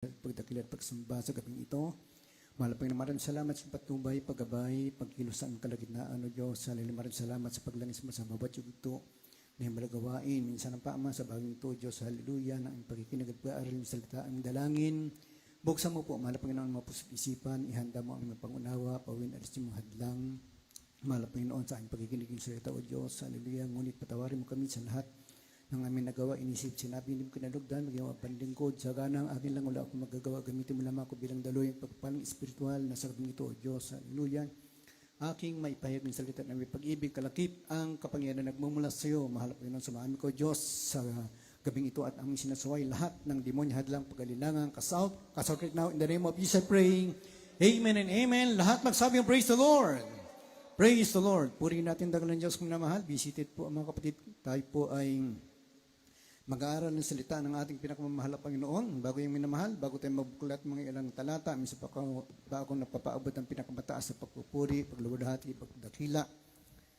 Pagdakilat pagsamba sa gabing ito. Malapang na maraming salamat sa patnubay, paggabay, pagkilusan kalagitnaan o Diyos. Halili maraming salamat sa paglangis mo sa bawat yugto na yung malagawain. Minsan ang paama sa baging to, Diyos. Hallelujah. Na ang pagkikinig at pag-aaral ng salita ang dalangin. Buksan mo po, malapang na ang mga pusat isipan. Ihanda mo ang mga pangunawa, pawin alis mo hadlang. Malapang noon sa aking pagkikinig ng salita o Diyos. Hallelujah. Ngunit patawarin mo kami sa lahat ng aming nagawa, inisip, sinabi, hindi mo kinalugdan, maging panlingkod, sa ganang akin lang wala akong magagawa, gamitin mo lamang ako bilang daloy, pagpapalang espiritual na sabing ito, O Diyos, hallelujah. Aking maipahayag ng salita na may pag-ibig, kalakip, ang kapangyarihan na nagmumula sa iyo, mahal po yun sa mga ko, Diyos, sa gabing ito at aming sinasaway, lahat ng demonya hadlang pag-alilangan, kasaut right now, in the name of Jesus, praying, amen and amen, lahat magsabi, praise the Lord. Praise the Lord. Purihin natin dagal ng Diyos kung namahal. Visited po ang mga kapatid. Tayo po ay mag-aaral ng salita ng ating pinakamamahal na Panginoon. Bago yung minamahal, bago tayo magbukulat mga ilang talata, minsan pa ako napapaabot ng pinakamataas na pagpupuri, pagluwadhati, pagdakila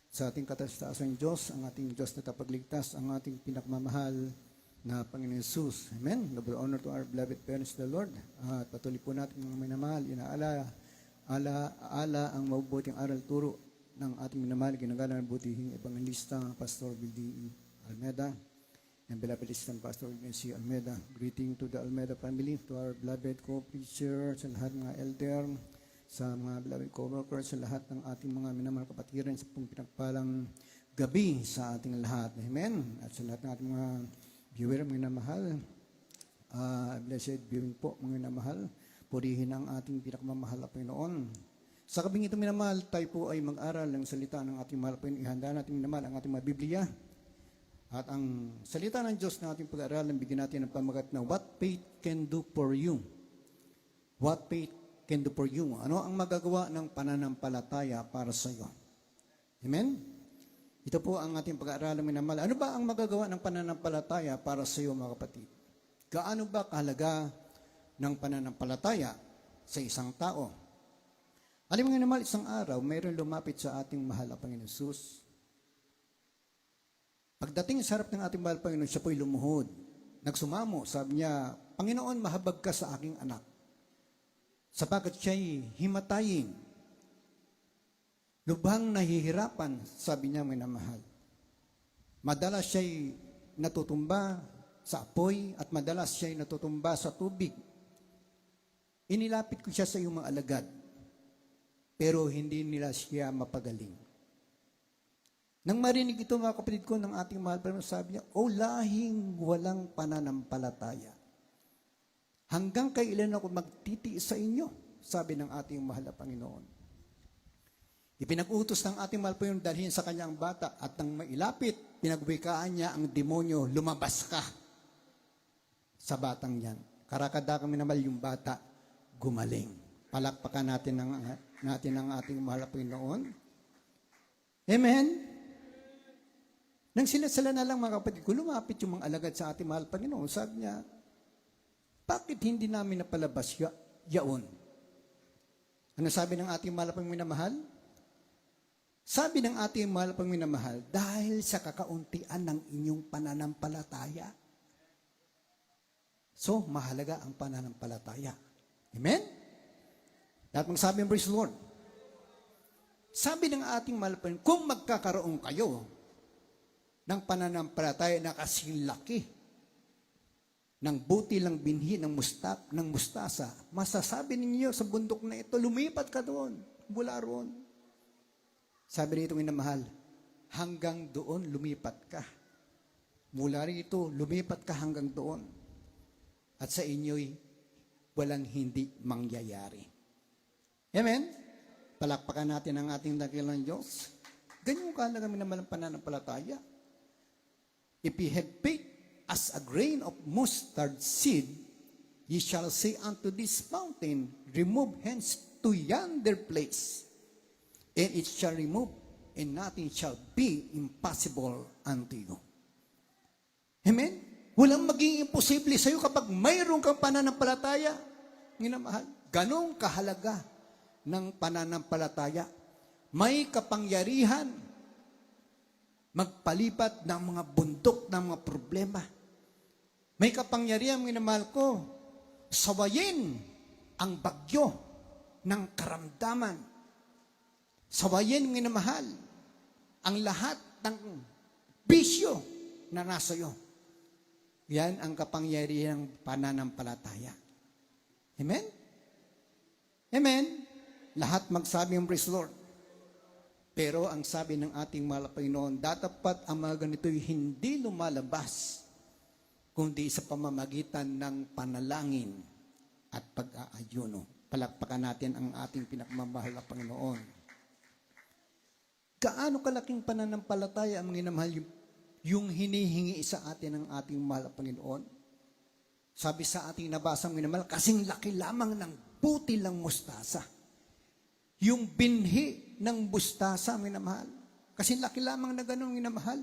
sa ating kataas-taasan Diyos, ang ating Diyos na tapagligtas, ang ating pinakamamahal na Panginoon Jesus. Amen. Double honor to our beloved parents, the Lord. At patuloy po natin mga minamahal, inaala ang mabubuting aral turo ng ating minamahal, ginagalang ng butihing evangelista, Pastor Bildi Almeda, and beloved assistant Pastor Ignacio Almeda. Greeting to the Almeda family, to our beloved co-preacher, sa lahat mga elder, sa mga beloved co-workers, sa lahat ng ating mga minamahal kapatiran, sa pong pinagpalang gabi sa ating lahat. Amen. At sa lahat ng ating mga viewer, mga minamahal, blessed viewing po, mga minamahal, purihin ang ating pinakamamahal na Panginoon. Sa gabing ito, minamahal, tayo po ay mag-aral ng salita ng ating mahal Panginoon. Ihanda natin, minamahal, ang ating mga Biblia. At ang salita ng Diyos na ating pag-aaralan, bigyan natin ng pamagat na what faith can do for you. What faith can do for you. Ano ang magagawa ng pananampalataya para sa iyo? Amen? Ito po ang ating pag-aaralan, minamahal. Ano ba ang magagawa ng pananampalataya para sa iyo, mga kapatid? Gaano ba kahalaga ng pananampalataya sa isang tao? Alam mo nga naman, isang araw, mayroon lumapit sa ating mahal na Panginoon Jesus. Pagdating sa harap ng ating mahal Panginoon, siya po'y lumuhod. Nagsumamo, sabi niya, Panginoon, mahabag ka sa aking anak. Sapagkat siya'y himatayin. Lubhang nahihirapan, sabi niya, minamahal. Madalas siya'y natutumba sa apoy at madalas siya'y natutumba sa tubig. Inilapit ko siya sa iyong mga alagad, pero hindi nila siya mapagaling. Nang marinig ito, mga kapatid ko, ng ating mahal Panginoon, sabi niya, O lahing walang pananampalataya. Hanggang kailan ako magtitiis sa inyo? Sabi ng ating mahal na Panginoon. Ipinag-utos ng ating mahal Panginoon dalhin sa kanyang bata at nang mailapit, pinagwikaan niya ang demonyo, lumabas ka sa batang yan. Karakada kami naman yung bata, gumaling. Palakpakan natin ang ating mahal na Panginoon. Amen? Nang sila na lang, mga kapatid ko, lumapit yung mga alagad sa ating mahal Panginoon. Sabi niya, bakit hindi namin napalabas yaon? Ano sabi ng ating mahal pang minamahal? Sabi ng ating mahal pang minamahal, dahil sa kakauntian ng inyong pananampalataya. So, mahalaga ang pananampalataya. Amen? Lahat magsabi, praise the Lord. Sabi ng ating mahal Panginoon, kung magkakaroon kayo ng pananampalataya na kasing laki ng buti lang binhi ng mustasa, masasabi ninyo sa bundok na ito, lumipat ka doon, mula roon. Sabi nito, minamahal, hanggang doon lumipat ka. Mula rito, lumipat ka hanggang doon. At sa inyo'y walang hindi mangyayari. Amen? Palakpakan natin ang ating dakilang Diyos. Ganyan kahalaga minamahal ang pananampalataya. If ye have faith as a grain of mustard seed, ye shall say unto this mountain, remove hence to yonder place, and it shall remove, and nothing shall be impossible unto you. Amen? Walang maging imposible sa iyo kapag mayroon kang pananampalataya. Minamahal, ganong kahalaga ng pananampalataya. May kapangyarihan magpalipat ng mga bundok, ng mga problema. May kapangyarihan, minamahal ko, sawayin ang bagyo ng karamdaman. Sawayin, minamahal, ang lahat ng bisyo na nasa iyo. Yan ang kapangyarihang pananampalataya. Amen? Amen? Lahat magsabi ang praise the Lord. Pero ang sabi ng ating mahal na Panginoon, dapat ang mga ganito'y hindi lumalabas, kundi sa pamamagitan ng panalangin at pag-aayuno. Palakpakan natin ang ating pinakamamahal na Panginoon. Gaano kalaking pananampalataya ang minamahal yung hinihingi sa atin ng ating mahal na Panginoon? Sabi sa ating nabasang minamahal, kasing laki lamang ng butil ng mustasa. Yung binhi ng mustasa, minamahal. Kasing laki lamang na ganun, minamahal.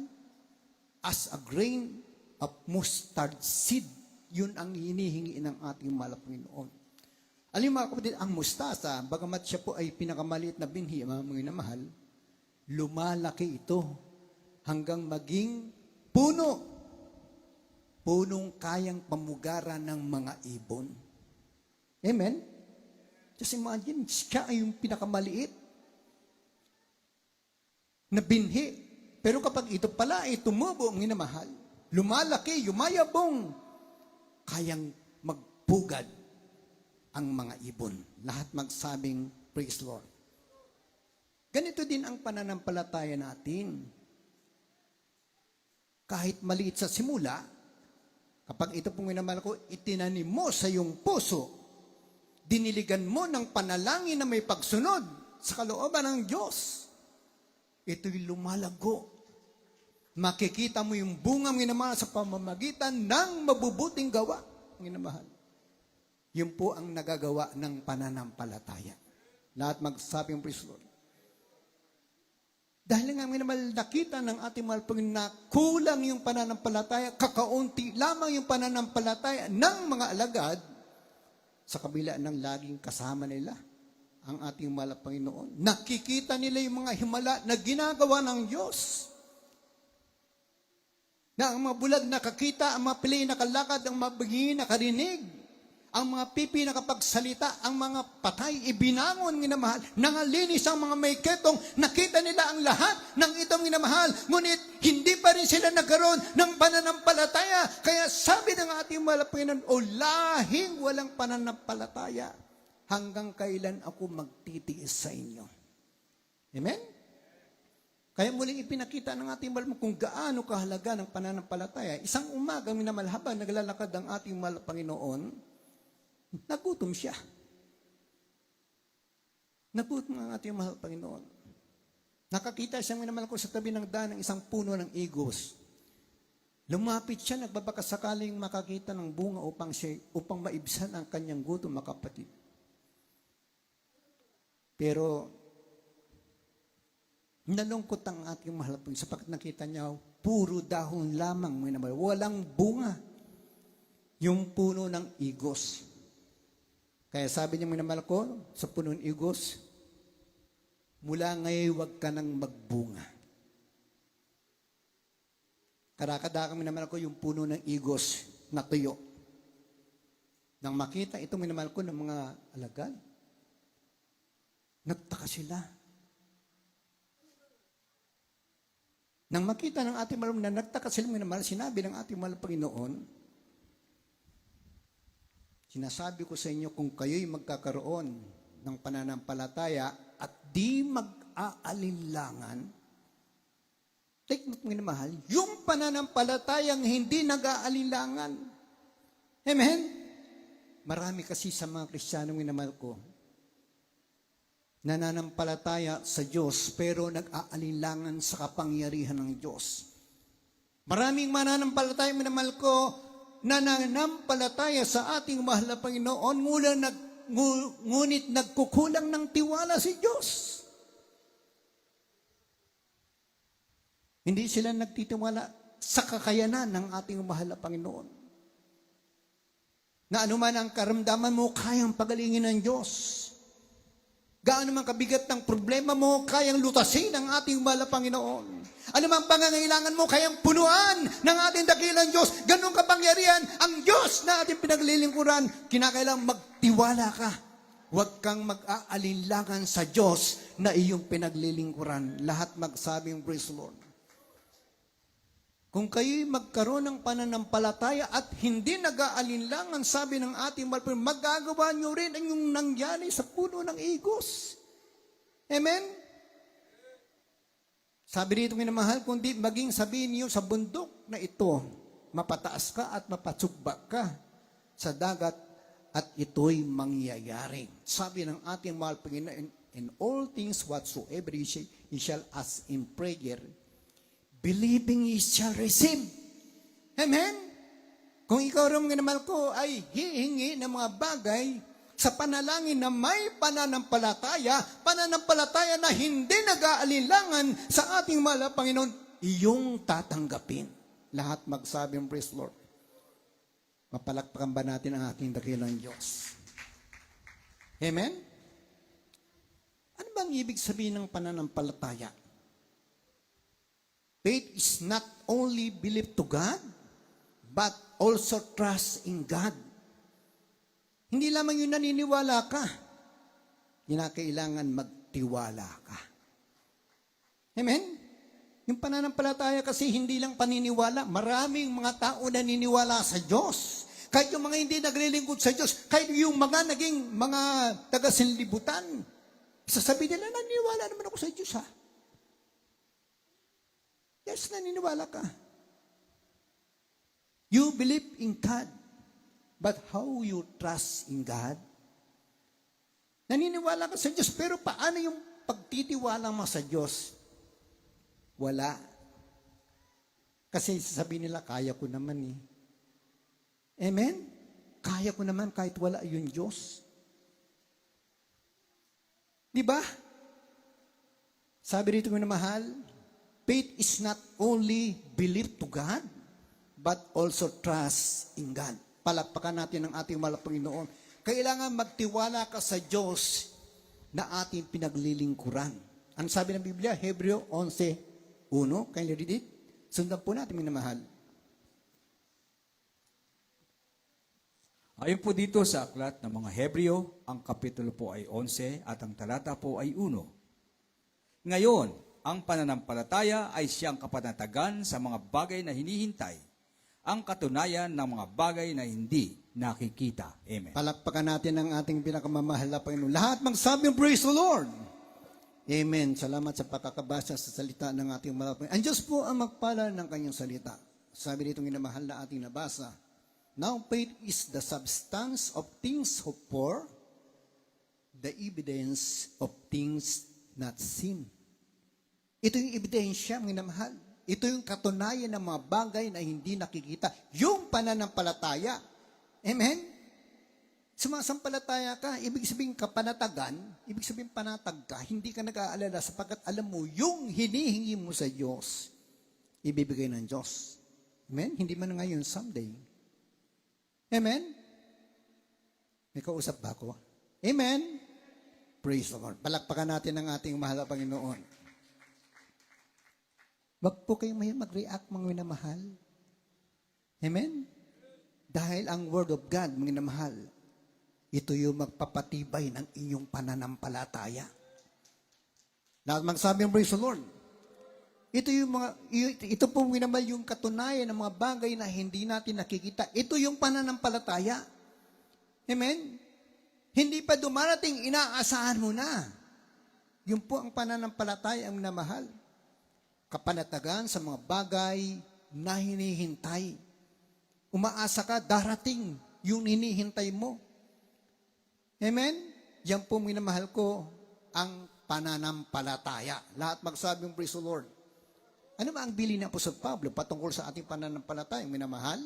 As a grain of mustard seed, yun ang hinihingi ng ating mahal na Panginoon. Alam mga kapatid, ang mustasa, bagamat siya po ay pinakamaliit na binhi, mga minamahal, lumalaki ito hanggang maging puno. Punong kayang pamugaran ng mga ibon. Amen? Just imagine, siya ay yung pinakamaliit na binhi. Pero kapag ito pala ay tumubo, ang minamahal, lumalaki, yumayabong, kayang magpugad ang mga ibon. Lahat magsabing, praise Lord. Ganito din ang pananampalataya natin. Kahit maliit sa simula, kapag ito pong minamahal ko, itinanim mo sa iyong puso, diniligan mo ng panalangin na may pagsunod sa kalooban ng Diyos, ito'y lumalago. Makikita mo yung bunga minamahal sa pamamagitan ng mabubuting gawa, minamahal. Yun po ang nagagawa ng pananampalataya. Lahat magsabing praise Lord. Dahil nga minamahal, nakita ng ating mahal Panginoon na kulang yung pananampalataya, kakaunti lamang yung pananampalataya ng mga alagad, sa kabila ng laging kasama nila ang ating mahal na Panginoon. Nakikita nila yung mga himala na ginagawa ng Diyos. Na ang mga bulag nakakita, ang mga pilay nakalakad, ang mga bingi nakarinig, ang mga pipi nakapagsalita, ang mga patay ibinangon, minamahal, nangalinis ang mga may ketong, nakita nila ang lahat ng itong minamahal, ngunit hindi pa rin sila nagkaroon ng pananampalataya. Kaya sabi ng ating mahal na Panginoon, o lahing walang pananampalataya, hanggang kailan ako magtitiis sa inyo. Amen? Kaya muling ipinakita ng ating mahal kung gaano kahalaga ng pananampalataya. Isang umaga, minamahal, habang naglalakad ang ating mahal na Panginoon, nagutom siya. Nagutom ang ating mahal na Panginoon. Nakakita siya minamahal ko sa tabi ng daan ng isang puno ng igos. Lumapit siya, nagbabakasakaling makakita ng bunga upang maibsan ang kanyang gutom, mga kapatid. Pero nalungkot ang ating mahal na Panginoon sapagkat nakita niya, puro dahon lamang, minamahal, walang bunga. Yung puno ng igos. Kaya sabi niya, minamahal ko, sa puno ng igos, mula ngayon huwag ka nang magbunga. Karakadakang minamahal ko yung puno ng igos na tuyo. Nang makita ito, minamahal ko ng mga alagad, nagtaka sila. Nang makita ng ating mahal na nagtaka sila, minamahal, sinabi ng ating mahal Panginoon, sinasabi ko sa inyo, kung kayo'y magkakaroon ng pananampalataya at di mag-aalinlangan, take note, minamahal, yung pananampalatayang hindi nag-aalinlangan. Amen? Marami kasi sa mga Kristiyano, minamahal ko, nananampalataya sa Diyos pero nag-aalinlangan sa kapangyarihan ng Diyos. Maraming mananampalataya, minamahal ko, nananampalataya sa ating mahal na Panginoon, ngunit nagkukulang ng tiwala si Diyos. Hindi sila nagtitiwala sa kakayanan ng ating mahal na Panginoon. Na anuman ang karamdaman mo, kayang pagalingin ng Diyos. Gaano man kabigat ng problema mo, kayang lutasin ng ating mahal na Panginoon. Ano mang pangangailangan mo, kayang punuan ng ating dakilang Diyos. Ganun kapangyarihan ang Diyos na ating pinaglilingkuran. Kinakailangan magtiwala ka. Huwag kang mag-aalinlangan sa Diyos na iyong pinaglilingkuran. Lahat magsabing, praise the Lord. Kung kayo'y magkaroon ng pananampalataya at hindi nag-aalinlangan, sabi ng ating mahal, magagawa nyo rin ang yung nangyari sa puno ng igos. Amen? Sabi dito minamahal, kundi maging sabihin niyo sa bundok na ito, mapataas ka at mapatsugba ka sa dagat at ito'y mangyayari. Sabi ng ating mahal Panginoon, in all things whatsoever ye shall ask in prayer, believing ye shall receive. Amen? Kung ikaw rin minamahal ko ay hihingi ng mga bagay sa panalangin na may pananampalataya na hindi nag-aalinlangan sa ating mahal na Panginoon, iyong tatanggapin. Lahat magsabing, praise Lord. Mapalakpakan ba natin ang ating dakilang Diyos? Amen? Ano bang ibig sabihin ng pananampalataya? Faith is not only belief to God, but also trust in God. Hindi lamang yung naniniwala ka. Kinakailangan magtiwala ka. Amen? Yung pananampalataya kasi hindi lang paniniwala. Maraming mga tao naniniwala sa Diyos. Kahit yung mga hindi naglilingkod sa Diyos, kahit yung mga naging mga taga-sinlibutan, sasabihin nila, naniniwala naman ako sa Diyos ha. Yes, naniniwala ka. You believe in God. But how you trust in God? Naniniwala ka sa Diyos, pero paano yung pagtitiwala mo sa Diyos? Wala. Kasi sasabihin nila, kaya ko naman eh. Amen? Kaya ko naman kahit wala yung Diyos. Di ba? Sabi rito na mahal, faith is not only belief to God, but also trust in God. Palakpakan natin ang ating mahal na Panginoon. Kailangan magtiwala ka sa Diyos na ating pinaglilingkuran. Ano sabi ng Biblia? Hebreo 11:1. Can you read it? Sundan po natin, minamahal. Ayon po dito sa aklat ng mga Hebreo, ang kapitulo po ay 11 at ang talata po ay 1. Ngayon, ang pananampalataya ay siyang kapanatagan sa mga bagay na hinihintay, ang katunayan ng mga bagay na hindi nakikita. Amen. Palakpakan natin ang ating pinakamamahal na Panginoon. Lahat magsabing, praise the Lord. Amen. Salamat sa pagkakabasa sa salita ng ating mahal na Panginoon. Ang Diyos po ang magpala ng kanyang salita. Sabi dito ng mahal na ating nabasa, now faith is the substance of things hoped for, the evidence of things not seen. Ito yung ebidensya, mga mahal. Ito yung katunayan ng mga bagay na hindi nakikita. Yung pananampalataya. Amen? Sumasampalataya ka, ibig sabihin kapanatagan, ibig sabihin panatag ka, hindi ka nag-aalala sapagkat alam mo, yung hinihingi mo sa Diyos, ibibigay ng Diyos. Amen? Hindi man ngayon, someday. Amen? May kausap ba ako? Amen? Praise the Lord. Palakpakan natin ang ating mahal na Panginoon. Wag po kayong mag-react, mga minamahal. Amen? Dahil ang Word of God, mga minamahal, ito yung magpapatibay ng inyong pananampalataya. Lahat magsabi ang praise the Lord. Ito pong minamahal yung katunayan ng mga bagay na hindi natin nakikita. Ito yung pananampalataya. Amen? Hindi pa dumarating, inaasahan mo na. Yun po ang pananampalataya ang minamahal. Kapanatagan sa mga bagay na hinihintay. Umaasa ka, darating yung hinihintay mo. Amen? Yan po, minamahal ko, ang pananampalataya. Lahat magsabing praise the Lord. Ano ba ang bilin ng Apostol Pablo patungkol sa ating pananampalataya, minamahal?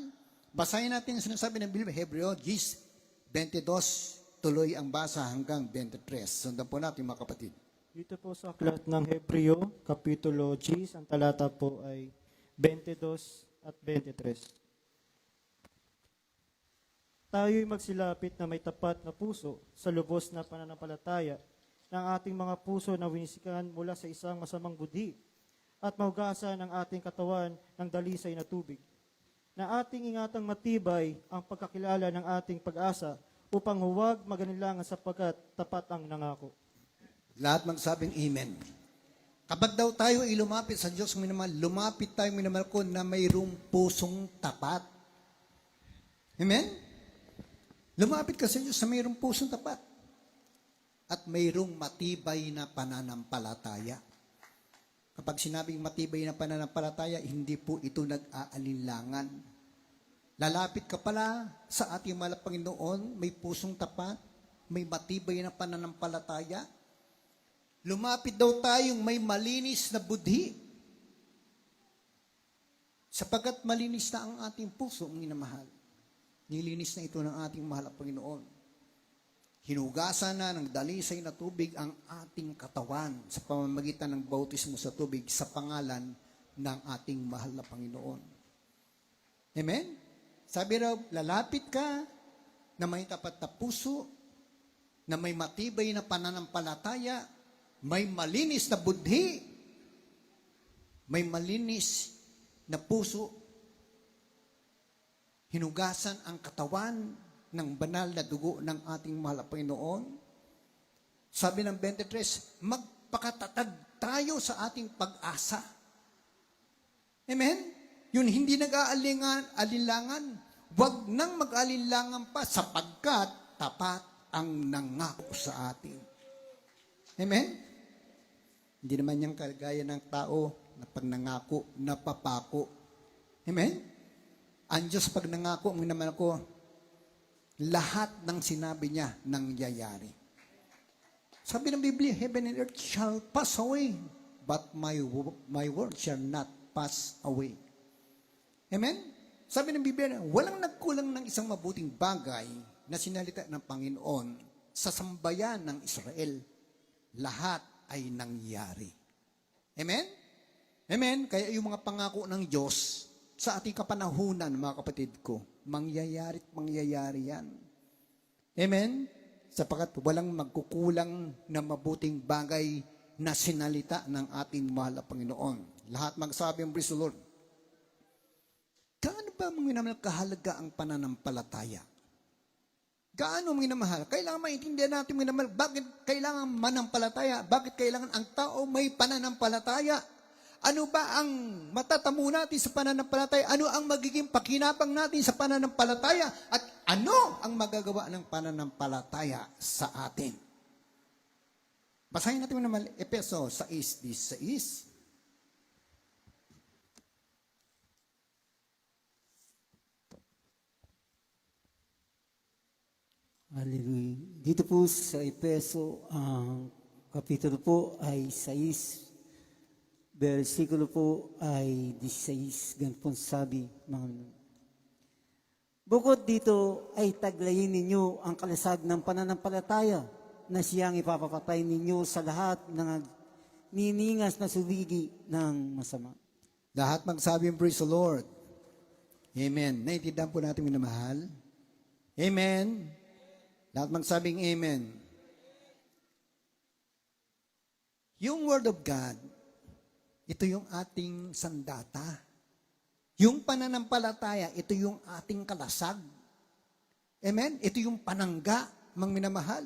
Basahin natin yung sinasabi ng Biblia, Hebreo 10:22, tuloy ang basa hanggang 23. Sundan po natin, mga kapatid. Dito po sa aklat ng Hebreo, Kapitulo 10, ang talata po ay 22 at 23. Tayo'y magsilapit na may tapat na puso sa lubos na pananampalataya ng ating mga puso na winisikan mula sa isang masamang budhi at mahugasan ang ating katawan ng dalisay na tubig. Na ating ingatang matibay ang pagkakilala ng ating pag-asa upang huwag maganilangan sapagkat tapat ang nangako. Lahat magsabing amen. Kapag daw tayo ay lumapit sa Diyos, minamahal, lumapit tayo minamahal ko na mayroong pusong tapat. Amen? Lumapit ka sa Diyos na mayroong pusong tapat. At mayroong matibay na pananampalataya. Kapag sinabing matibay na pananampalataya, hindi po ito nag-aalinlangan. Lalapit ka pala sa ating mahal na Panginoon, may pusong tapat, may matibay na pananampalataya. Lumapit daw tayong may malinis na budhi. Sapagkat malinis na ang ating puso, ang minamahal. Nilinis na ito ng ating mahal na Panginoon. Hinugasan na ng dalisay na tubig ang ating katawan sa pamamagitan ng bautismo sa tubig sa pangalan ng ating mahal na Panginoon. Amen? Sabi raw, lalapit ka na may tapat na puso, na may matibay na pananampalataya, may malinis na budhi, may malinis na puso, hinugasan ang katawan ng banal na dugo ng ating mahal na Panginoon. Sabi ng 23, magpakatatag tayo sa ating pag-asa. Amen? Yun hindi nag-aalinlangan. Huwag nang mag-aalinlangan pa sapagkat tapat ang nangako sa atin. Amen? Hindi naman yung kagaya ng tao na pag nangako, napapako. Amen? Ang Diyos pag nangako, ang naman ako, lahat ng sinabi niya nangyayari. Sabi ng Biblia, heaven and earth shall pass away, but my word shall not pass away. Amen? Sabi ng Biblia, walang nagkulang ng isang mabuting bagay na sinalita ng Panginoon sa sambayan ng Israel. Lahat ay nangyari. Amen? Amen? Kaya yung mga pangako ng Diyos sa ating kapanahunan, mga kapatid ko, mangyayari at mangyayari yan. Amen? Sapagkat walang magkukulang na mabuting bagay na sinalita ng ating mahal na Panginoon. Lahat magsabi ang praise the Lord. Gaano ba mga naman kahalaga ang pananampalataya? Gaano mga namahal? Kailangan maintindihan natin mga namahal, bakit kailangan manampalataya? Bakit kailangan ang tao may pananampalataya? Ano ba ang matatamo natin sa pananampalataya? Ano ang magiging pakinabang natin sa pananampalataya? At ano ang magagawa ng pananampalataya sa atin? Basahin natin naman Efeso 6:16. Hallelujah. Dito po sa Efeso, ang kapitulo po ay 6, versikulo po ay 16, ganun po sabi, mga minun. Bukod dito ay taglayin ninyo ang kalasag ng pananampalataya na siyang ipapapatay ninyo sa lahat ng niningas na suligi ng masama. Lahat magsabi ang praise the Lord. Amen. Naintindihan po natin minamahal. Amen. Lahat magsabing amen. Yung Word of God, ito yung ating sandata. Yung pananampalataya, ito yung ating kalasag. Amen? Ito yung panangga, mga minamahal.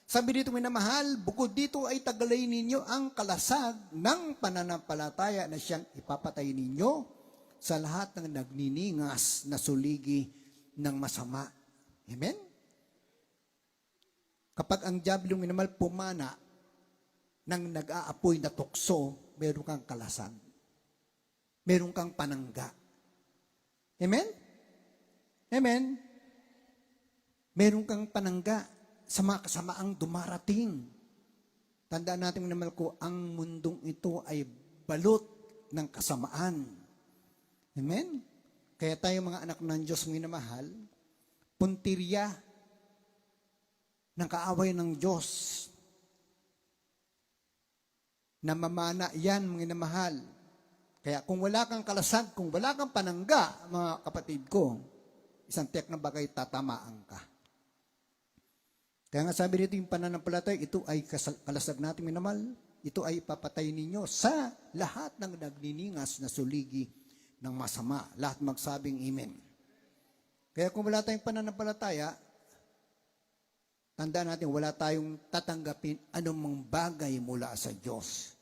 Sabi dito, minamahal, bukod dito ay tagalay ninyo ang kalasag ng pananampalataya na siyang ipapatay ninyo sa lahat ng nagniningas na suligi ng masama. Amen? Kapag ang diablong minamal pumana ng nag-aapoy na tukso, meron kang kalasag. Meron kang panangga. Amen? Amen? Meron kang panangga sa mga kasamaang dumarating. Tandaan natin minamal ko, ang mundong ito ay balot ng kasamaan. Amen? Kaya tayo mga anak ng Diyos minamahal, puntirya ng kaaway ng Diyos. Namamana yan, mga namahal. Kaya kung wala kang kalasag, kung wala kang panangga, mga kapatid ko, isang tek na bagay tatamaan ka. Kaya nga sabi dito yung pananampalataya, ito ay kalasag natin minamahal. Ito ay papatay ninyo sa lahat ng nagniningas na suligi ng masama. Lahat magsabing amen. Kaya kung wala tayong pananampalataya, tandaan natin, wala tayong tatanggapin anumang bagay mula sa Diyos.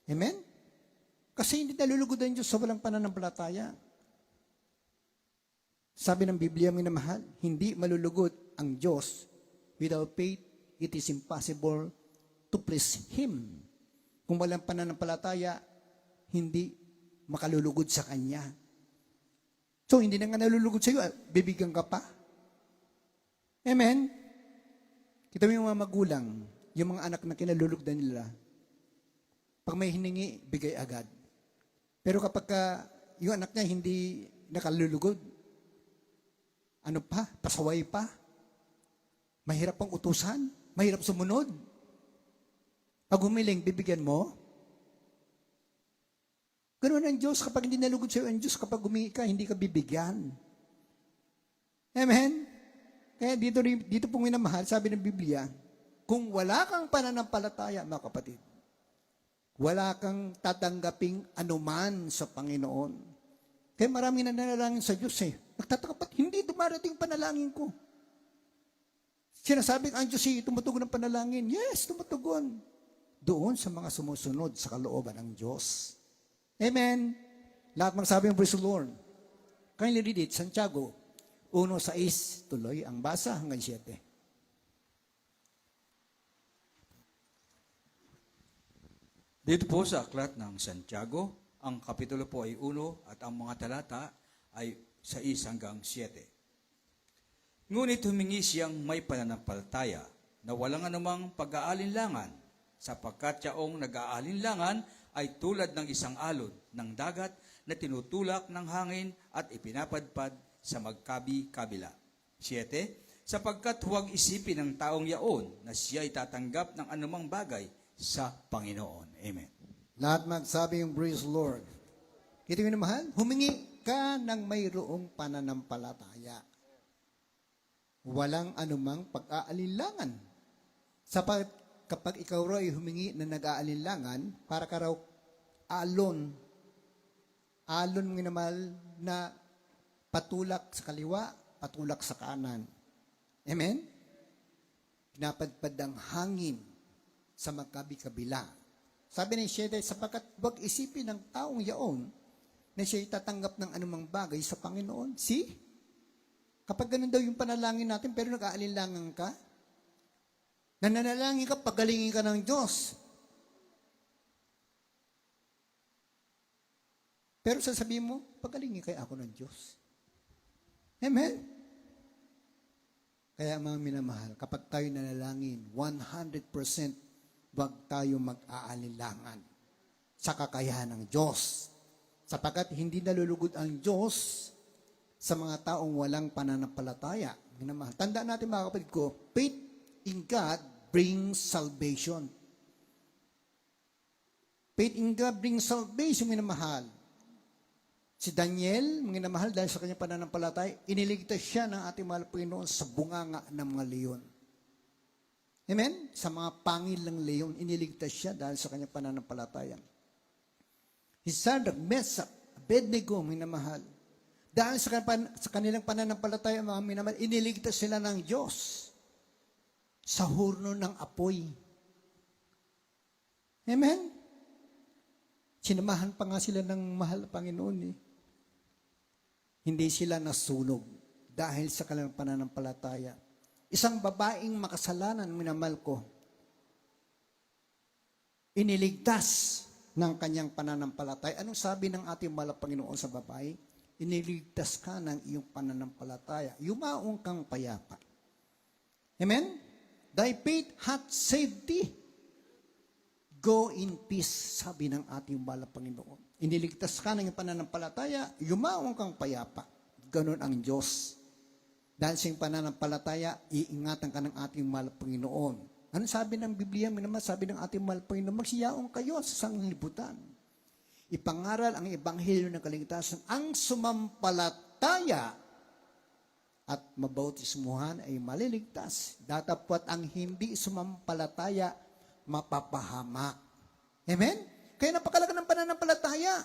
Amen? Kasi hindi nalulugod ang Diyos sa walang pananampalataya. Sabi ng Biblia, minamahal, hindi malulugod ang Diyos. Without faith, it is impossible to please Him. Kung walang pananampalataya, hindi makalulugod sa Kanya. So, hindi na nga nalulugod sa iyo, bibigyan ka pa. Amen? Kita mo yung mga magulang, yung mga anak na kinalulugdan nila, pag may hiningi, bigay agad. Pero kapag yung anak niya hindi nakalulugod, ano pa? Pasaway pa? Mahirap pang utusan? Mahirap sumunod? Pag humiling, bibigyan mo? Ganoon ang Diyos. Kapag hindi nalugod sa iyo ang Diyos, kapag humingi ka, hindi ka bibigyan. Amen? Kaya dito pong minamahal, sabi ng Biblia, kung wala kang pananampalataya, mga kapatid, wala kang tatanggaping anuman sa Panginoon. Kaya marami na nanalangin sa Diyos eh. Nagtataka, ba't hindi dumarating panalangin ko? Sinasabing ang Diyos eh, tumutugon ng panalangin. Yes, tumutugon. Doon sa mga sumusunod sa kalooban ng Diyos. Amen. Lahat magsabi ng praise the Lord. Kindly read it, Santiago 1:6, tuloy ang basa hanggang 7. Dito po sa aklat ng Santiago, ang kapitulo po ay 1 at ang mga talata ay 6 hanggang 7. Ngunit humingi siyang may pananampalataya na walang anumang pag-aalinlangan, sapagkat yaong nag-aalinlangan ay tulad ng isang alon ng dagat na tinutulak ng hangin at ipinapadpad sa magkabi-kabila. 7. Sapagkat huwag isipin ng taong yaon na siya ay tatanggap ng anumang bagay sa Panginoon. Amen. Lahat magsabi yung praise the Lord. Ito yung mahal, humingi ka ng mayroong pananampalataya. Walang anumang pag-aalinlangan. Sapat kapag ikaw raw ay humingi na nag-aalinlangan, para ka raw alon minamahal na patulak sa kaliwa, patulak sa kanan. Amen? Pinapadpad ang hangin sa magkabi-kabila. Sabi ni Shede, sapagkat huwag isipin ng taong yaon na siya'y tatanggap ng anumang bagay sa Panginoon. See? Kapag ganun daw yung panalangin natin, pero nag-aalinlangan ka, nananalangin ka, pagalingin ka ng Diyos. Pero sasabihin mo, pagalingin kaya ako ng Diyos. Amen? Kaya mga minamahal, kapag tayo nanalangin, 100% wag tayo mag-aalinlangan sa kakayahan ng Diyos. Sapagkat hindi nalulugod ang Diyos sa mga taong walang pananampalataya. Minamahal. Tandaan natin mga kapatid ko, faith in God brings salvation. Faith in God brings salvation, minamahal. Si Daniel, minamahal, dahil sa kanyang pananampalataya, iniligtas siya ng ating mahal Panginoon sa bunganga ng mga leon. Amen? Sa mga pangil ng leon, iniligtas siya dahil sa kanyang pananampalataya. Shadrach, Meshach, Abednego, minamahal. Dahil sa kanilang pananampalataya, mga minamahal, iniligtas sila ng Diyos sa hurno ng apoy. Amen? Sinamahan pa nga sila ng mahal na Panginoon eh. Hindi sila nasunog dahil sa kanilang pananampalataya. Isang babaeng makasalanan, minamahal ko, iniligtas ng kanyang pananampalataya. Anong sabi ng ating mahal na Panginoon sa babae? Iniligtas ka ng iyong pananampalataya. Yumaong kang payapa. Amen? Thy faith hath saved thee. Go in peace, sabi ng ating mahal na Panginoon. Iniligtas ka ng iyong pananampalataya, yumaong kang payapa. Ganon ang Diyos. Dahil sa iyong pananampalataya, iingatan ka ng ating mahal na Panginoon. Ano sabi ng Biblia? Sabi ng ating mahal na Panginoon, magsiyaong kayo sa sanglibutan. Ipangaral ang ebanghelyo ng kaligtasan. Ang sumampalataya at mabautismuhan ay maliligtas. Datapwat ang hindi sumampalataya, mapapahamak. Amen? Kaya napakalaga ng pananampalataya.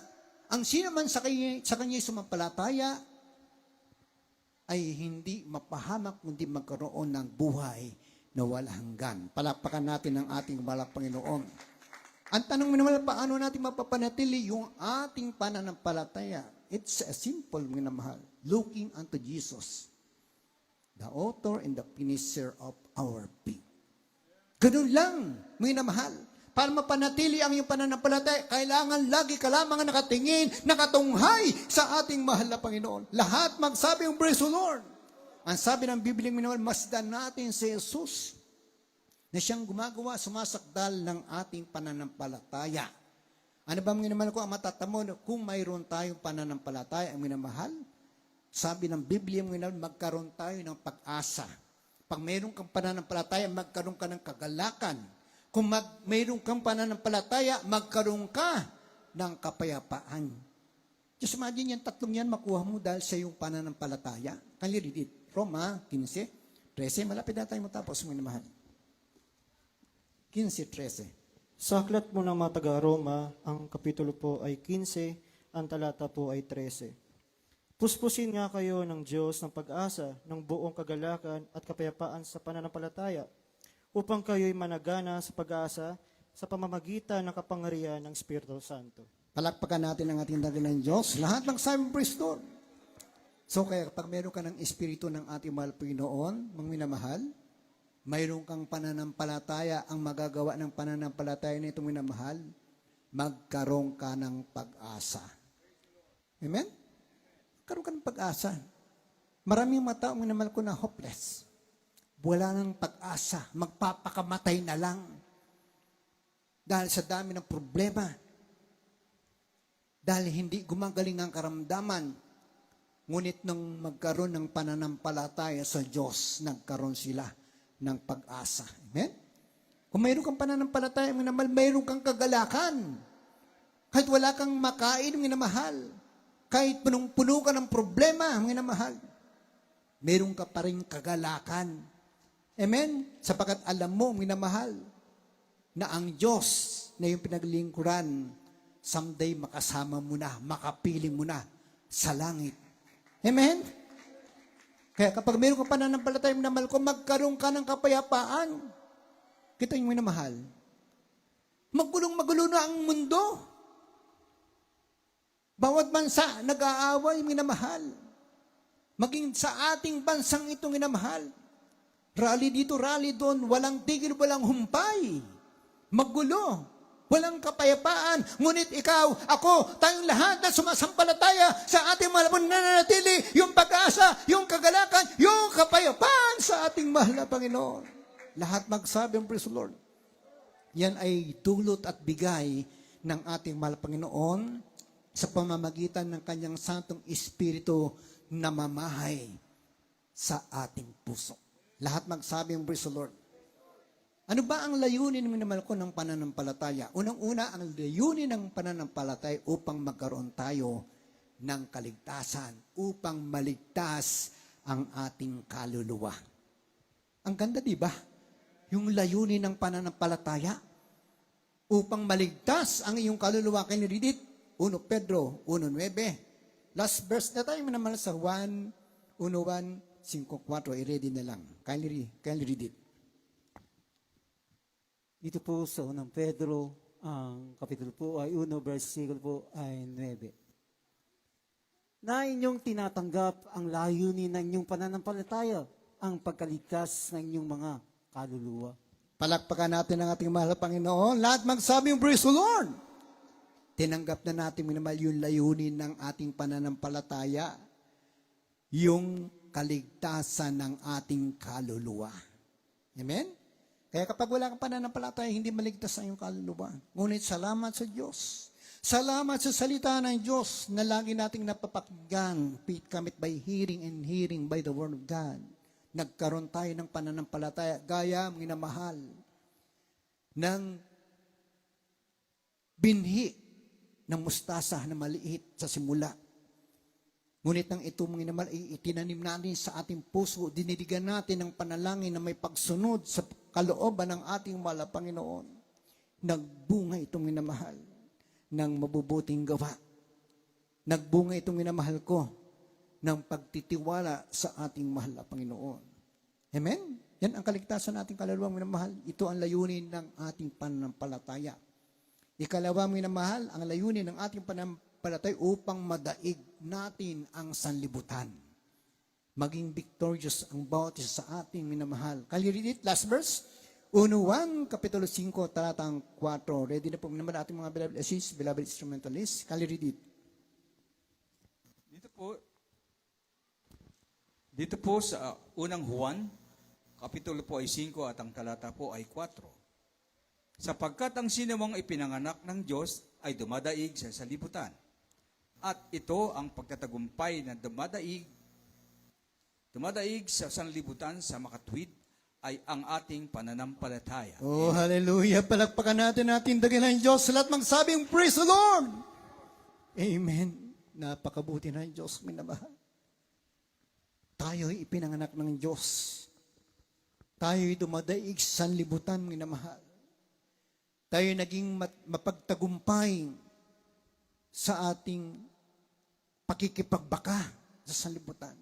Ang sino man sa kanya sumampalataya ay hindi mapahamak, kundi magkaroon ng buhay na walang hanggan. Palakpakan natin ang ating malak Panginoon. Ang tanong mo naman, paano natin mapapanatili yung ating pananampalataya? It's a simple, mga mahal. Looking unto Jesus, the author and the finisher of our faith. Ganun lang, mga mahal. Para mapanatili ang iyong pananampalataya, kailangan lagi ka lamang nakatingin, nakatunghay sa ating mahal na Panginoon. Lahat magsabi yung praise the Lord. Ang sabi ng Biblia, minawal, masdan natin si Jesus na siyang gumagawa, sumasakdal ng ating pananampalataya. Ano ba mga minamahal ko ang matatamo kung mayroon tayong pananampalataya, ang minamahal? Sabi ng Biblia, mga minamahal, magkaroon tayo ng pag-asa. Pag mayroon kang pananampalataya, magkaroon ka ng kagalakan. Kung mayroon kang pananampalataya, magkaroon ka ng kapayapaan. Just imagine yan, tatlong yan makuha mo dahil sa iyong pananampalataya. Can you read it? Roma 15, 13. Malapit na tayo matapos, mga minamahal. 15:13. Sa aklat mo ng mga taga-Roma, ang kapitulo po ay 15, ang talata po ay 13. Puspusin nga kayo ng Diyos ng pag-asa, ng buong kagalakan at kapayapaan sa pananampalataya, upang kayo'y managana sa pag-asa sa pamamagitan ng kapangyarihan ng Espiritu Santo. Palakpakan natin ang ating dakilang Diyos. Lahat ng sabi praise Lord. So kaya kapag meron ka ng Espiritu ng ating mahal Panginoon, mga minamahal, mayroon kang pananampalataya, ang magagawa ng pananampalataya na itong minamahal, magkaroon ka ng pag-asa. Amen? Magkaroon ka ng pag-asa. Maraming mga tao, minamahal ko, na hopeless. Wala nang pag-asa. Magpapakamatay na lang. Dahil sa dami ng problema. Dahil hindi gumagaling ang karamdaman. Ngunit nung magkaroon ng pananampalataya sa Diyos, nagkaroon sila ng pag-asa. Amen? Kung mayroon kang pananampalataya, minamahal, mayroon kang kagalakan. Kahit wala kang makain, minamahal. Kahit punong-puno ka ng problema, minamahal. Mayroon ka pa rin kagalakan. Amen? Sapagkat alam mo, minamahal, na ang Diyos na yung pinaglingkuran, someday makasama mo na, makapili mo na sa langit. Amen? Kaya kapag mayroon ka pananampalataya, minamahal ko, magkaroon ka ng kapayapaan. Kita yung minamahal. Magulong-magulo na ang mundo. Bawat bansa, nag-aaway, minamahal. Maging sa ating bansang itong minamahal. Rally dito, rally doon, walang tigil, walang humpay. Magulo. Walang kapayapaan. Ngunit ikaw, ako, tayong lahat na sumasampalataya sa ating mahal na nananatili, yung pag-asa, yung kagalakan, yung kapayapaan sa ating mahal na Panginoon. Lahat magsabi ang praise the Lord. Yan ay dulot at bigay ng ating mahal na Panginoon sa pamamagitan ng kanyang Santong Espiritu na mamahay sa ating puso. Lahat magsabi ang praise the Lord. Ano ba ang layunin minamahal ko ng pananampalataya? Unang-una, ang layunin ng pananampalataya upang magkaroon tayo ng kaligtasan, upang maligtas ang ating kaluluwa. Ang ganda, di ba? Yung layunin ng pananampalataya upang maligtas ang iyong kaluluwa. Can you read it? 1 Pedro 1:9. Last verse na tayo minamahal sa 1:1, 5:4. I-ready na lang. Can you read it? Dito po sa unang Pedro, ang kapitulo po ay 1, versikulo po ay 9. Na inyong tinatanggap ang layunin ng inyong pananampalataya, ang pagkaligtas ng inyong mga kaluluwa. Palakpakan natin ang ating mahal na Panginoon. Lahat magsabi yung praise the Lord. Tinanggap na natin minamahal yung layunin ng ating pananampalataya, yung kaligtasan ng ating kaluluwa. Amen? Kaya kapag wala kang pananampalataya, hindi maligtas ang iyong kaluluwa. Ngunit salamat sa Diyos. Salamat sa salita ng Diyos na lagi nating napapakinggan. Faith cometh by hearing and hearing by the word of God. Nagkaroon tayo ng pananampalataya, gaya minamahal ng binhi ng mustasa na maliit sa simula. Ngunit nang ito mga minamahal ay itinanim natin sa ating puso, dinidigan natin ng panalangin na may pagsunod sa kalooban ng ating mahal na Panginoon. Nagbunga itong minamahal ng mabubuting gawa. Nagbunga itong minamahal ko ng pagtitiwala sa ating mahal na Panginoon. Amen? Yan ang kaligtasan nating kaluluwang minamahal. Ito ang layunin ng ating pananampalataya. Ikalawa minamahal, ang layunin ng ating pananampalataya upang madaig natin ang sanlibutan. Maging victorious ang bawat isa sa ating minamahal. Can you read it? Last verse. 1 Kapitulo 5, talatang 4. Ready na po naman ating mga beloved assist, beloved instrumentalists. Can you read it? Dito po sa unang Juan, kapitulo po ay 5 at ang talata po ay 4. Sapagkat ang sinumang ipinanganak ng Diyos ay dumadaig sa sanlibutan. At ito ang pagtatagumpay na dumadaig sa sanlibutan sa makatwid ay ang ating pananampalataya. Oh, hallelujah. Palakpakan natin dakilan ng Diyos. Lahat magsabing, praise the Lord! Amen. Napakabuti na ng Diyos, minamahal. Tayo'y ipinanganak ng Diyos. Tayo'y dumadaig sa sanlibutan, minamahal. Tayo'y naging mapagtagumpay sa ating pakikipagbaka sa sanlibutan.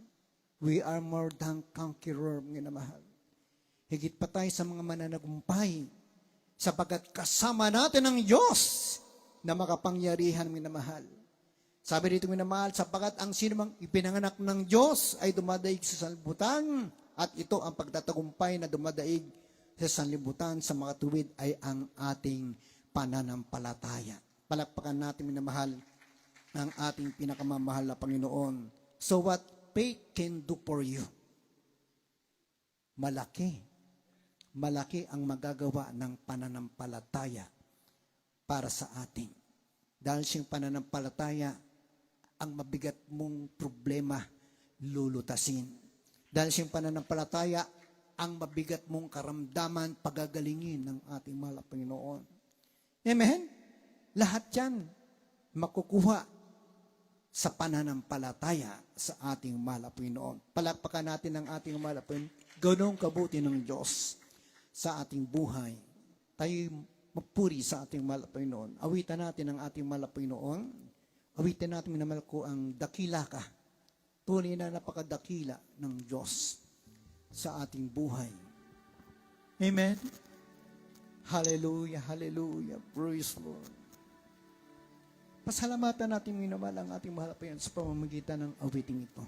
We are more than conqueror, minamahal. Higit pa tayo sa mga mananagumpay sapagkat kasama natin ang Diyos na makapangyarihan, minamahal. Sabi dito, minamahal, sapagkat ang sinumang ipinanganak ng Diyos ay dumadaig sa sanlibutan at ito ang pagtatagumpay na dumadaig sa sanlibutan sa mga tuwid ay ang ating pananampalataya. Palakpakan natin, minamahal, ang ating pinakamamahal na Panginoon. So what faith can do for you? Malaki ang magagawa ng pananampalataya para sa atin. Dahil siyang pananampalataya, ang mabigat mong problema lulutasin. Dahil siyang pananampalataya, ang mabigat mong karamdaman pagagalingin ng ating mahal na Panginoon. Amen? Lahat yan makukuha sa pananampalataya sa ating mahal na Panginoon. Palakpakan natin ang ating mahal na Panginoon. Ganong kabuti ng Diyos sa ating buhay. Tayo mapuri sa ating mahal na Panginoon. Awitan natin ang ating mahal na Panginoon. Awitan natin, minamahal ko, ang dakila ka. Tunay na napakadakila ng Diyos sa ating buhay. Amen? Hallelujah, hallelujah. Praise Lord. Pasalamatan natin, minamahal, ang ating mahal na Panginoon sa pamamagitan ng awiting ito.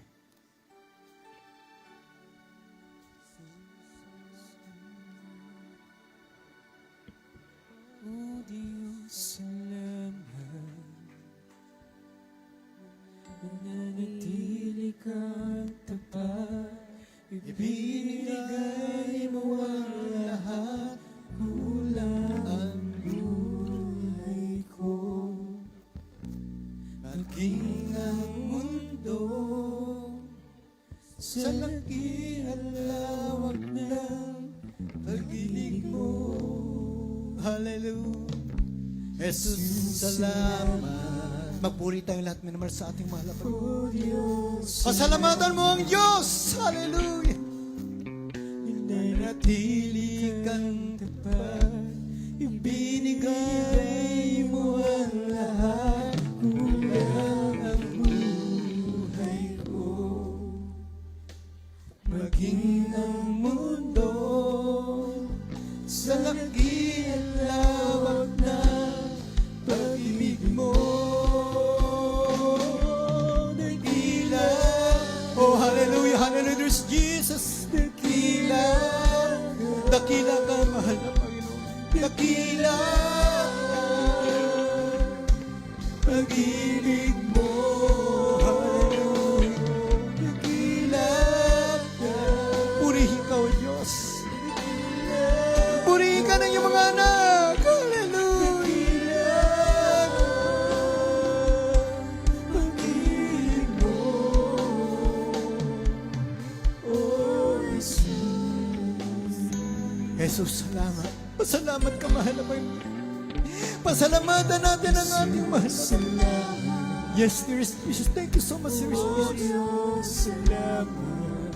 O Diyos, salamat. Nananatili kang tapat. Ibinigay mo ang lahat. Kulang ang buhay ko. Maging ang mundo sa laki at lawak ng pag-ibig mo. Hallelujah. Jesus, salamat. Magpuri tayong lahat, minamahal, sa ating mahal na Panginoon. Pasalamatan mo ang Diyos. Hallelujah. Nanatili kang tapat. Ibinigay mo ang lahat. Kulang ang buhay ko. Maging ang mundo sa laki at lawak ng pag-ibig mo. Dakila, Oh, hallelujah, hallelujah. There's Jesus. dakila, Dakila ka, mahal na Panginoon. dakila, pag-ibig mo. Dakila, Purihin ka, O Diyos. Purihin ka ng iyong mga anak. Hallelujah. pag-ibig mo. Oh, Jesus, salamat. Pasalamat ka, mahal na Panginoon. Pasalamatan natin ang ating mahal na Panginoon. Yes, dearest Jesus. Thank you so much, dearest O Jesus. Diyos, salamat.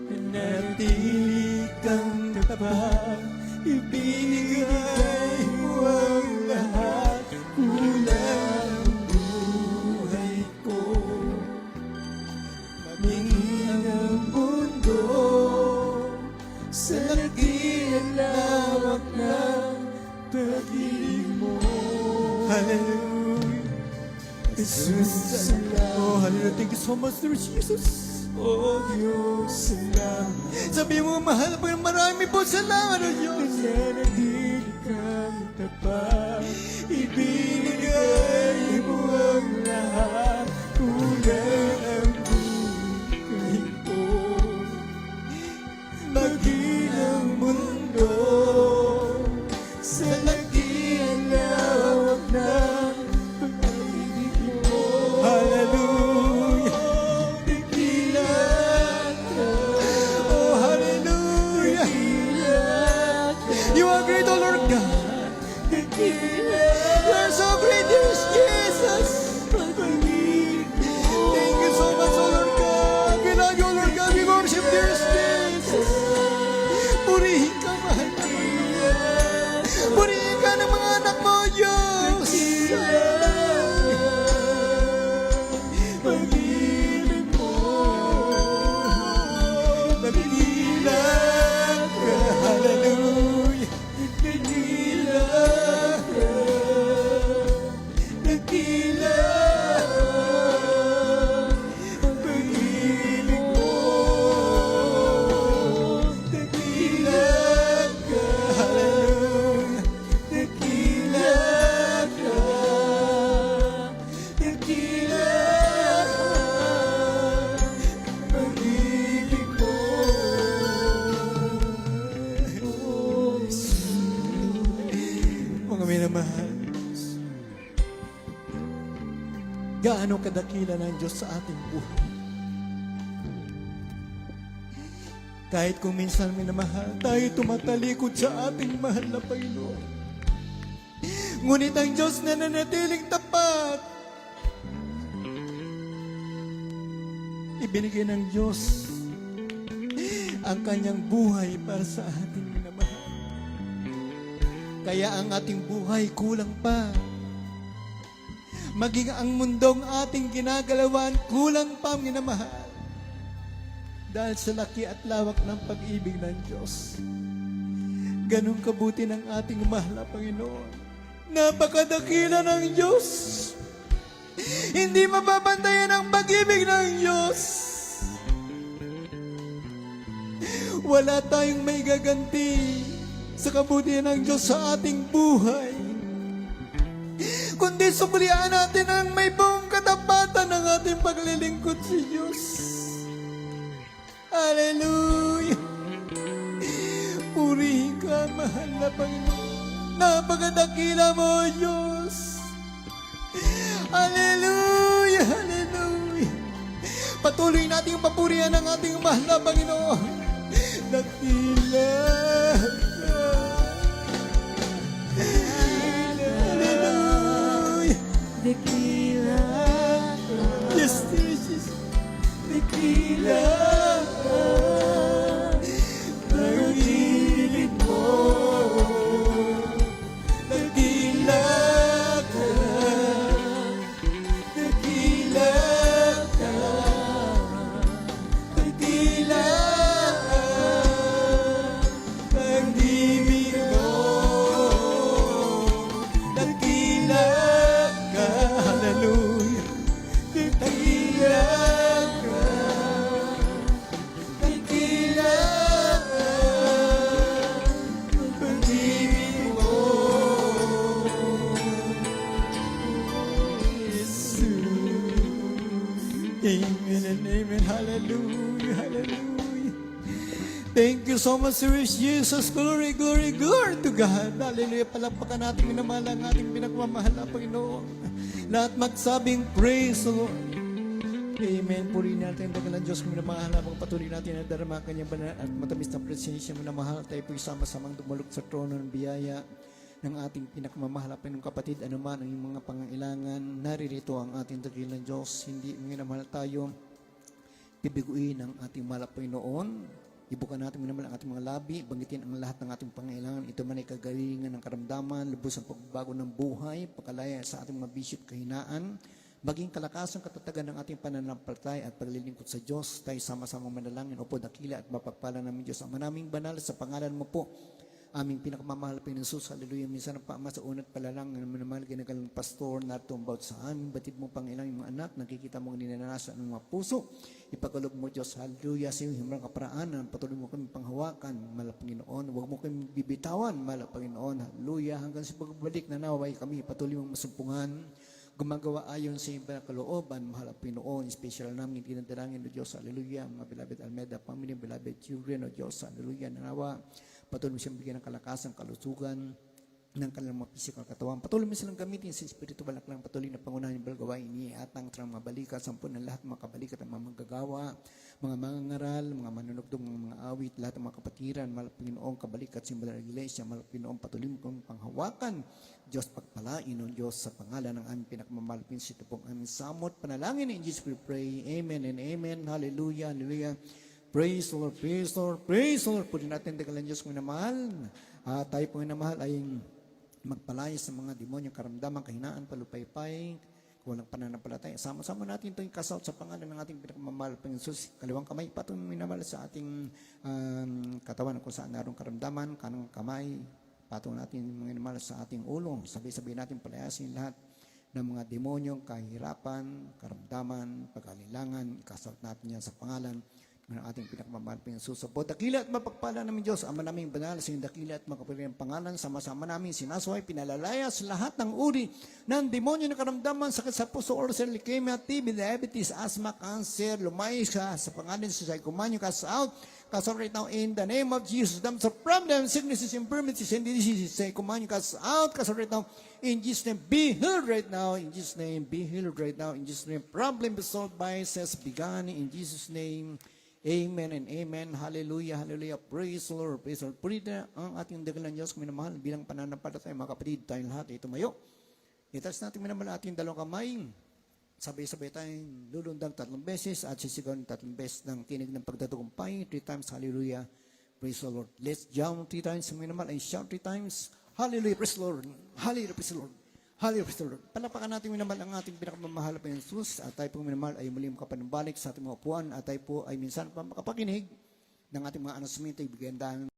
Nanatili kang tapat, ibinigay mo ang lahat, kulang ang buhay ko. Maging ang mundo sa laki at lawak ng pag-ibig mo. Hallelujah. Jesus, salamat. Oh, hallelujah. Thank you so much, dearest Jesus. O Diyos, salamat. Sabi mo, mahal po, marami po salamat, O Diyos. Nananatili kang tapat, ibinigay mo ang lahat, kulang ang buhay ko. Maging ang mundo sa laki at lawak ng pag-ibig mo. Hallelujah. Dakila ka, Oh, hallelujah. dakila ka, You are great, O Lord God. dakila You are so great, dearest Jesus. pag-ibig mo. Thank you so much, O Lord God. We love you, O Lord God. We worship, dearest Jesus. Purihin ka, mahal na Panginoon. Purihin ka ng mga anak mo, Diyos. Pag-ibig mo, Nagdila ka. Hallelujah. dakila ka, dakila ka, pag-ibig mo, dakila ka, Hallelujah. dakila ka, dakila ka, pag-ibig mo. Mga minamahal, gaano kadakila ng Diyos sa ating buhay. Kahit kung minsan minamahal, tayo tumatalikod sa ating mahal na Panginoon. Ngunit ang Diyos na nanatiling tapat, ibinigay ng Diyos ang kanyang buhay para sa ating minamahal. Kaya ang ating buhay kulang pa. Maging ang mundong ating ginagalawan, kulang pa, minamahal. Dahil sa laki at lawak ng pag-ibig ng Diyos. Ganun kabuti ng ating mahal na Panginoon. Napakadakila ng Diyos. Hindi mababantayan ang pag-ibig ng Diyos. Wala tayong may gaganti sa kabutihan ng Diyos sa ating buhay. Kundi suklian natin ang may buong katapatan ng ating paglilingkod sa Diyos. Hallelujah! Purihin ka, mahal na Panginoon. Napakadakila mo, Diyos. Hallelujah! Hallelujah! Patuloy nating papurihan ang ating mahal na Panginoon. Dakila ka. Hallelujah! Dakila ka, Yes, Jesus. dakila ka, pag-ibig mo, dakila ka, dakila ka, dakila ka, pag-ibig mo, dakila ka, Hallelujah. dakila ka, dakila ka, pag-ibig mo, Amen and amen. Hallelujah. Hallelujah. Thank you so much, Sir Jesus. Glory, glory, glory to God. Hallelujah. Palakpakan natin minamahal ang ating pinagmamahal na Panginoon. Lahat magsabing praise the Lord. Amen. Purihin natin ang dakilang Diyos minamahal habang patuloy natin na darama kanyang banal at matamis na presensya minamahal. Tayo po'y sama-samang dumulog sa trono ng biyaya ng ating pinakamamahal na Panginoong kapatid, anuman ang iyong mga pangailangan, naririto ang ating dakilang Diyos. Hindi minamahal tayo, pibiguin ang ating mahal na Panginoon. Ibukan natin minamahal ang ating mga labi, banggitin ang lahat ng ating pangailangan. Ito man ay kagalingan ng karamdaman, lubos ang pagbabago ng buhay, pagkalaya sa ating mga bisyo at kahinaan, maging kalakasan katatagan ng ating pananampalataya at paglilingkod sa Diyos. Tayo sama-sama manalangin, opo dakila at mapagpala namin Diyos. Ang manaming banal sa pangalan mo po, aming pinakamamahal pa Jesus, hallelujah. Minsan ang paama sa unat palalang ng manamahal ginagalang pastor na tumbawt sa aming batid mo Panginoon yung mga anak, nakikita mo ang ninanasan ng mga puso. Ipagkaloob mo Diyos, hallelujah, sa iyong himrang kaparaanan, patuloy mo kami panghawakan, mahal Panginoon. Huwag mo kami bibitawan, mahal Panginoon, hallelujah. Hanggang sa pagbalik na naway kami, patuloy mong masumpungan, gumagawa ayon sa iyong kalooban, mahal Panginoon. Special namin tinadalangin o Diyos, hallelujah. Mga beloved Almeda family, beloved children o Diyos, hallelujah. Nanawa, patuloy mo siyang bigyan ng kalakasan, kalusugan ng kanilang mga physical katawan. Patuloy mo silang gamitin sa spiritual lang, patuloy na pangunahan yung balgawain ni atang trang mga balikat, sampun ng lahat ng mga kabalikat ang mga manggagawa, mga mangangaral, mga manunugtong, mga awit, lahat ng mga kapatiran, mahal Panginoon, kabalikat, simbolo ng iglesia, mahal Panginoon, patuloy mo kong panghawakan. Diyos, pagpalain o Diyos sa pangalan ng aming pinakamamahal ito pong aming samot. Panalangin in Jesus we pray. Amen and amen. Hallelujah, hallelujah. Praise the Lord, praise the Lord, praise the Lord. Pwede natin dagalan Diyos kung minamahal. Tayo po minamahal ay magpalaya sa mga demonyo, karamdaman, kahinaan, palupaypay, walang pananampalataya. Sama-sama natin itong kasaut sa pangalan ng ating pinakamamahal Panginoon Jesus. Kaliwang kamay, patuloy minamahal sa ating katawan kung saan narong karamdaman, kanang kamay, patuloy natin minamahal sa ating ulo. Sabay-sabay natin palayasin lahat ng mga demonyong kahirapan, karamdaman, pag-alilangan, ikasaut natin yan sa pangalan ng ating pinakamamahal Panginoon Jesus. Po, dakila at mapagpala namin Diyos, Ama naming banal, sa iyong dakila at makapaligang pangalan, sama-sama namin sinasuhay, pinalalayas lahat ng uri ng demonyo na karamdaman, sakit sa puso, ulcer, leukemia, TB, diabetes, asthma, cancer, lumayas ka sa pangalan sa Psychomanio, cast out right now in the name of Jesus. Damn so problem, sicknesses, infirmities, and diseases, Psychomanio, cast out right now in Jesus' name. Be healed right now in Jesus' name. Be healed right now in Jesus' name. Problem solved by says begun in Jesus' name. Amen and amen. Hallelujah, hallelujah. Praise the Lord, praise the Lord. Puri na ang ating dagalan Diyos kung minamahal bilang pananampalataya, mga kapatid, tayong lahat ay tumayo. Itas natin minamahal ating dalawang kamay. Sabay-sabay tayong lulundag 3 beses at sisigaw 3 beses ng tinig ng pagdadagumpay. 3 times, hallelujah. Praise the Lord. Let's jump 3 times minamahal and shout 3 times. Hallelujah, praise the Lord. Hallelujah, praise the Lord. Hallelujah, praise the Lord. Palapakan natin minamahal ang ating pinakamamahal na Jesus at tayo po minamahal ay muling makapanumbalik sa ating mga upuan at tayo po ay minsan pa makapakinig ng ating mga announcement, ibigyan dahil